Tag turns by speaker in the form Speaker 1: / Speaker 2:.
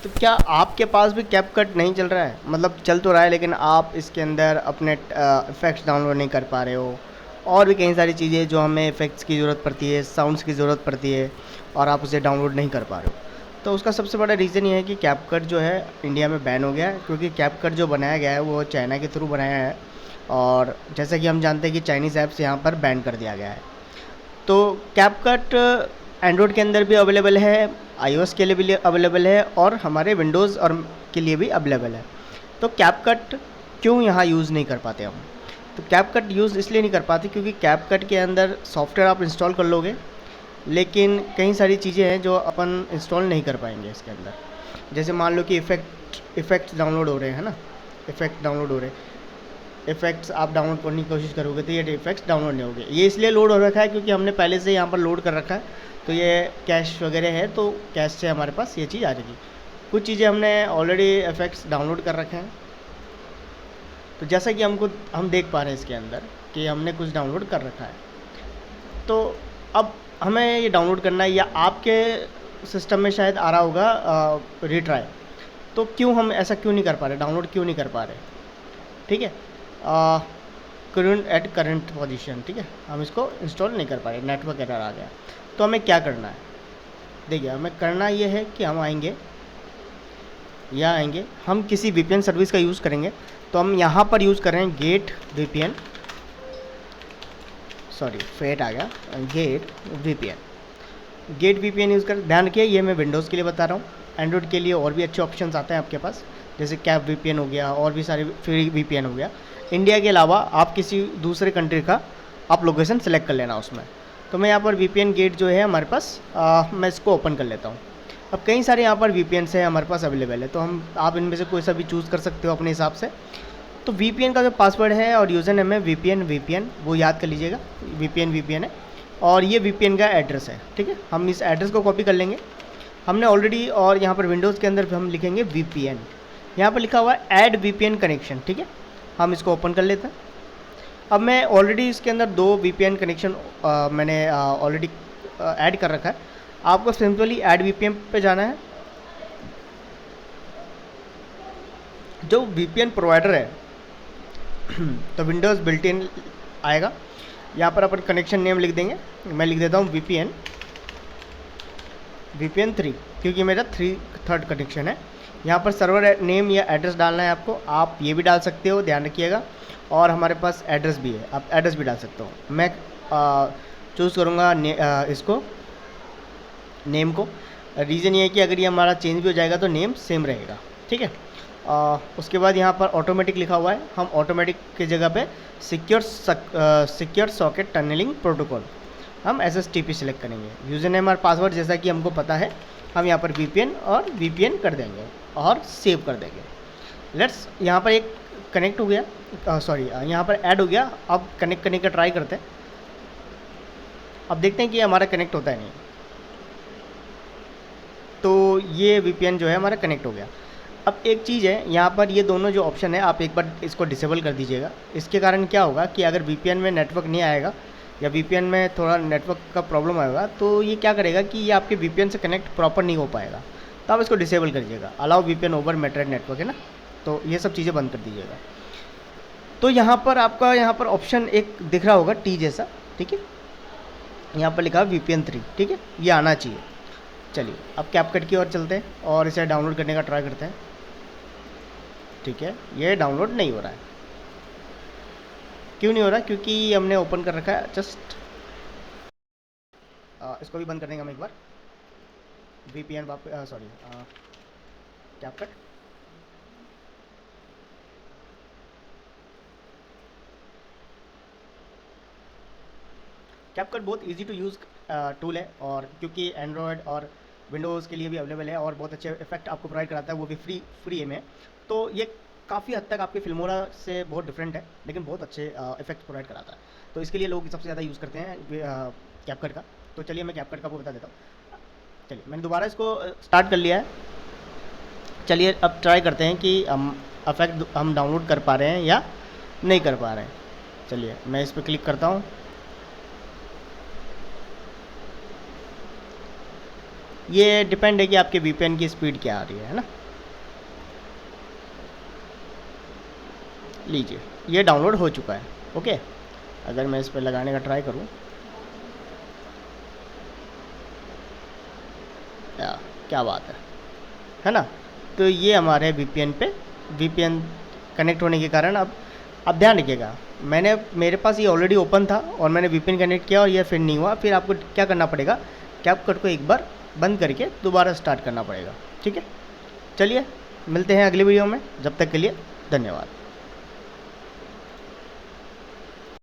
Speaker 1: तो क्या आपके पास भी कैपकट नहीं चल रहा है? मतलब चल तो रहा है लेकिन आप इसके अंदर अपने इफ़ेक्ट्स डाउनलोड नहीं कर पा रहे हो, और भी कई सारी चीज़ें जो हमें इफ़ेक्ट्स की ज़रूरत पड़ती है, साउंड्स की ज़रूरत पड़ती है, और आप उसे डाउनलोड नहीं कर पा रहे हो। तो उसका सबसे बड़ा रीज़न ये है कि कैपकट जो है इंडिया में बैन हो गया है, क्योंकि कैपकट जो बनाया गया है वो चाइना के थ्रू बनाया है, और जैसा कि हम जानते हैं कि चाइनीज़ ऐप्स यहाँ पर बैन कर दिया गया है। तो कैपकट एंड्रॉयड के अंदर भी अवेलेबल है, आईओएस के लिए भी अवेलेबल है, और हमारे विंडोज़ और के लिए भी अवेलेबल है। तो कैपकट क्यों यहाँ यूज़ नहीं कर पाते हम? तो कैपकट यूज़ इसलिए नहीं कर पाते क्योंकि कैपकट के अंदर सॉफ्टवेयर आप इंस्टॉल कर लोगे, लेकिन कई सारी चीज़ें हैं जो अपन इंस्टॉल नहीं कर पाएंगे इसके अंदर। जैसे मान लो कि इफ़ेक्ट्स डाउनलोड हो रहे हैं ना, इफ़ेक्ट डाउनलोड हो रहे हैं, इफ़ेक्ट्स आप डाउनलोड करने की कोशिश करोगे तो ये इफ़ेक्ट्स डाउनलोड नहीं होंगे। ये इसलिए लोड हो रखा है क्योंकि हमने पहले से यहाँ पर लोड कर रखा है, तो ये कैश वगैरह है, तो कैश से हमारे पास ये चीज़ आ जाएगी। कुछ चीज़ें हमने ऑलरेडी इफ़ेक्ट्स डाउनलोड कर रखे हैं, तो जैसा कि हम देख पा रहे हैं इसके अंदर कि हमने कुछ डाउनलोड कर रखा है। तो अब हमें ये डाउनलोड करना है, या आपके सिस्टम में शायद आ रहा होगा रीट्राई। तो क्यों हम ऐसा क्यों नहीं कर पा रहे, डाउनलोड क्यों नहीं कर पा रहे? ठीक है, करंट पोजीशन, ठीक है, हम इसको इंस्टॉल नहीं कर पा रहे, नेटवर्क एरर आ गया। तो हमें क्या करना है? देखिए, हमें करना ये है कि हम आएंगे, हम किसी वीपीएन सर्विस का यूज़ करेंगे। तो हम यहाँ पर यूज़ कर रहे हैं गेट वीपीएन, सॉरी फेट आ गया, गेट वीपीएन यूज़ कर। ध्यान रखिए, ये मैं विंडोज़ के लिए बता रहा हूँ, एंड्रॉयड के लिए और भी अच्छे ऑप्शंस आते हैं आपके पास, जैसे कैप वीपीएन हो गया, और भी सारे फ्री वीपीएन हो गया। इंडिया के अलावा आप किसी दूसरे कंट्री का आप लोकेशन सेलेक्ट कर लेना उसमें। तो मैं यहाँ पर वीपीएन गेट जो है हमारे पास, मैं इसको ओपन कर लेता हूँ। अब कई सारे यहाँ पर वीपीएन है हमारे पास अवेलेबल है, तो आप इनमें से कोई सा भी चूज़ कर सकते हो अपने हिसाब से। तो वीपीएन का जो पासवर्ड है और यूज़र नेम है वीपीएन, वो याद कर लीजिएगा, वीपीएन है, और ये वीपीएन का एड्रेस है। ठीक है, हम इस एड्रेस को कॉपी कर लेंगे, हमने ऑलरेडी, और यहाँ पर विंडोज़ के अंदर हम लिखेंगे वीपीएन, यहाँ पर लिखा हुआ है ऐड वीपीएन कनेक्शन। ठीक है, हम इसको ओपन कर लेते हैं। अब मैं ऑलरेडी इसके अंदर 2 वीपीएन कनेक्शन मैंने ऑलरेडी ऐड कर रखा है। आपको सिंपली ऐड वीपीएन पे जाना है। जो वीपीएन प्रोवाइडर है तो विंडोज़ बिल्ट इन आएगा, यहाँ पर अपन कनेक्शन नेम लिख देंगे। मैं लिख देता हूँ वीपीएन 3, क्योंकि मेरा 3rd कनेक्शन है। यहाँ पर सर्वर नेम या एड्रेस डालना है आपको, आप ये भी डाल सकते हो, ध्यान रखिएगा। और हमारे पास एड्रेस भी है, आप एड्रेस भी डाल सकते हो। मैं चूज़ करूँगा इसको, नेम को। रीज़न ये है कि अगर ये हमारा चेंज भी हो जाएगा तो नेम सेम रहेगा। ठीक है, उसके बाद यहाँ पर ऑटोमेटिक लिखा हुआ है, हम ऑटोमेटिक की जगह पे सिक्योर सॉकेट टनलिंग प्रोटोकॉल हम SSTP सेलेक्ट करेंगे। यूज़र नेम और पासवर्ड जैसा कि हमको पता है, हम यहाँ पर वीपीएन कर देंगे और सेव कर देंगे। लेट्स, यहाँ पर एक कनेक्ट हो गया, यहाँ पर ऐड हो गया। अब कनेक्ट करने का ट्राई करते हैं। अब देखते हैं कि हमारा कनेक्ट होता है नहीं। तो ये वीपीएन जो है हमारा कनेक्ट हो गया। अब एक चीज़ है, यहाँ पर ये दोनों जो ऑप्शन है आप एक बार इसको डिसेबल कर दीजिएगा। इसके कारण क्या होगा कि अगर वीपीएन में नेटवर्क नहीं आएगा, या वीपीएन में थोड़ा नेटवर्क का प्रॉब्लम आएगा, तो ये क्या करेगा कि ये आपके वीपीएन से कनेक्ट प्रॉपर नहीं हो पाएगा। तो आप इसको डिसेबल कर दीजिएगा, अलाउ वीपीएन ओवर मेटर्ड नेटवर्क है ना, तो ये सब चीज़ें बंद कर दीजिएगा। तो यहाँ पर आपका ऑप्शन एक दिख रहा होगा टी जैसा, ठीक है, यहाँ पर लिखा है वीपीएन 3, ठीक है, ये आना चाहिए। चलिए अब कैपकट की ओर चलते हैं और इसे डाउनलोड करने का ट्राई करते हैं। ठीक है, ये डाउनलोड नहीं हो रहा है। क्यों नहीं हो रहा? क्योंकि हमने ओपन कर रखा है जस्ट। इसको भी बंद कर देंगे हम एक बार। VPN sorry CapCut. कैपकट बहुत इजी टू यूज़ टूल है, और क्योंकि एंड्रॉयड और विंडोज़ के लिए भी अवेलेबल है, और बहुत अच्छे इफेक्ट आपको प्रोवाइड कराता है, वो भी फ्री में। तो ये काफ़ी हद तक आपके फिल्मोरा से बहुत डिफरेंट है, लेकिन बहुत अच्छे इफेक्ट प्रोवाइड कराता है। तो इसके लिए लोग सबसे ज़्यादा यूज़ करते हैं कैपकट का। तो चलिए मैं कैपकट का वो बता देता हूँ। चलिए मैंने दोबारा इसको स्टार्ट कर लिया है। चलिए अब ट्राई करते हैं कि इफेक्ट हम डाउनलोड कर पा रहे हैं या नहीं कर पा रहे हैं। चलिए मैं इस पर क्लिक करता हूँ। ये डिपेंड है कि आपके VPN की स्पीड क्या आ रही है ना। लीजिए, ये डाउनलोड हो चुका है। ओके, अगर मैं इस पर लगाने का ट्राई करूँ, क्या बात है ना। तो ये हमारे VPN पे VPN कनेक्ट होने के कारण अब ध्यान रखिएगा, मेरे पास ये ऑलरेडी ओपन था और मैंने VPN कनेक्ट किया और ये फिर नहीं हुआ। फिर आपको क्या करना पड़ेगा, कैपकट को एक बार बंद करके दोबारा स्टार्ट करना पड़ेगा। ठीक है, चलिए मिलते हैं अगली वीडियो में, जब तक के लिए धन्यवाद।